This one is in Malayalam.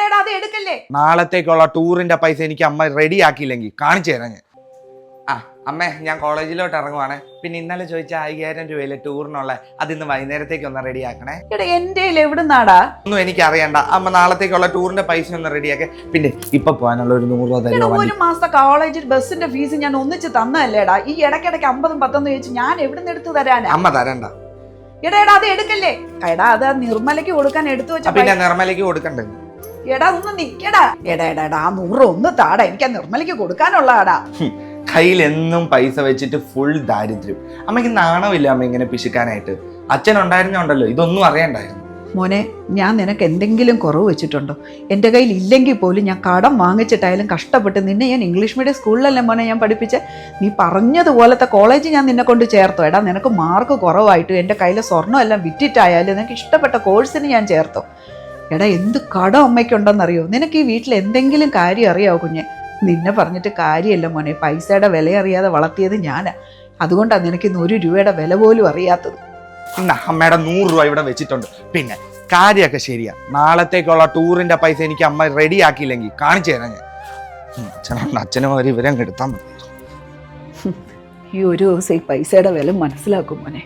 എടാ അത് എടുക്കല്ലേ. നാളത്തേക്കുള്ള ടൂറിന്റെ പൈസ എനിക്ക് അമ്മ റെഡി ആക്കിയില്ലെങ്കിൽ കാണിച്ചു തരാം ഞാൻ. ആ അമ്മേ, ഞാൻ കോളേജിലോട്ട് ഇറങ്ങുവാണ്. പിന്നെ ഇന്നലെ ചോദിച്ച 5000 രൂപയിലെ ടൂറിനുള്ള അത് ഇന്ന് വൈകുന്നേരത്തേക്ക് ഒന്ന് റെഡി ആക്കണേ. എടാ എന്റെ എവിടുന്നാടാ? ഒന്നും എനിക്ക് അറിയണ്ട. അമ്മ നാളത്തേക്കുള്ള ടൂറിന്റെ പൈസ ഒന്ന് റെഡിയാക്കെ. പിന്നെ ഇപ്പൊ പോകാനുള്ള ഒരു 100 രൂപ തരുമോ? ഒരു മാസത്തെ കോളേജിൽ ബസ്സിന്റെ ഫീസ് ഞാൻ ഒന്നിച്ച് തന്നല്ലേടാ. ഈ ഇടയ്ക്കിടയ്ക്ക് 50 10 ചോദിച്ചു ഞാൻ എവിടുന്ന് എടുത്ത് തരാനാ? അമ്മ തരണ്ട. എടാ അത് എടുക്കല്ലേ. എടാ അത് നിർമ്മലയ്ക്ക് കൊടുക്കാൻ എടുത്തു വെച്ച. പിന്നെ നിർമ്മലയ്ക്ക് കൊടുക്കണ്ടേ? എടാ ഒന്ന് നിക്കടാ. എടാ ആ 100 ഒന്ന് താടാ, എനിക്ക് ആ നിർമ്മലയ്ക്ക് കൊടുക്കാനുള്ളതാടാ. കയ്യിൽ എന്നും പൈസ വെച്ചിട്ട് ഫുൾ ദാരിദ്ര്യം. അമ്മയ്ക്ക് നാണമില്ല അമ്മ ഇങ്ങനെ പിശുക്കാനായിട്ട്. അച്ഛൻ ഉണ്ടായിരുന്നുണ്ടല്ലോ, ഇതൊന്നും അറിയണ്ടായിരുന്നു. മോനെ, ഞാൻ നിനക്ക് എന്തെങ്കിലും കുറവ് വെച്ചിട്ടുണ്ടോ? എൻ്റെ കയ്യിൽ ഇല്ലെങ്കിൽ പോലും ഞാൻ കടം വാങ്ങിച്ചിട്ടായാലും കഷ്ടപ്പെട്ട് നിന്നെ ഞാൻ ഇംഗ്ലീഷ് മീഡിയം സ്കൂളിലല്ലേ മോനെ ഞാൻ പഠിപ്പിച്ച്. നീ പറഞ്ഞതുപോലത്തെ കോളേജ് ഞാൻ നിന്നെ കൊണ്ട് ചേർത്തോ? എടാ നിനക്ക് മാർക്ക് കുറവായിട്ട് എൻ്റെ കയ്യിലെ സ്വർണ്ണം എല്ലാം വിറ്റിട്ടായാലും നിനക്ക് ഇഷ്ടപ്പെട്ട കോഴ്സിന് ഞാൻ ചേർത്തോ? എടാ എന്ത് കടം അമ്മയ്ക്കുണ്ടെന്നറിയോ? നിനക്ക് ഈ വീട്ടിൽ എന്തെങ്കിലും കാര്യം അറിയാവോ കുഞ്ഞെ? നിന്നെ പറഞ്ഞിട്ട് കാര്യമല്ല മോനെ. പൈസയുടെ വില അറിയാതെ വളർത്തിയത് ഞാനാ. അതുകൊണ്ടാണ് നിനക്ക് ഇന്ന് 1 രൂപയുടെ വില പോലും അറിയാത്തത്. അമ്മയുടെ 100 രൂപ ഇവിടെ വെച്ചിട്ടുണ്ട്. പിന്നെ കാര്യമൊക്കെ ശരിയാ. നാളത്തേക്കുള്ള ടൂറിന്റെ പൈസ എനിക്ക് അമ്മ റെഡി ആക്കിയില്ലെങ്കിൽ കാണിച്ചു തരാം ഞാൻ. അച്ഛനും ഒരു വിവരം കെടുത്താൻ മതി. ഈ ഒരു ദിവസം ഈ പൈസയുടെ വില മനസ്സിലാക്കും മോനെ.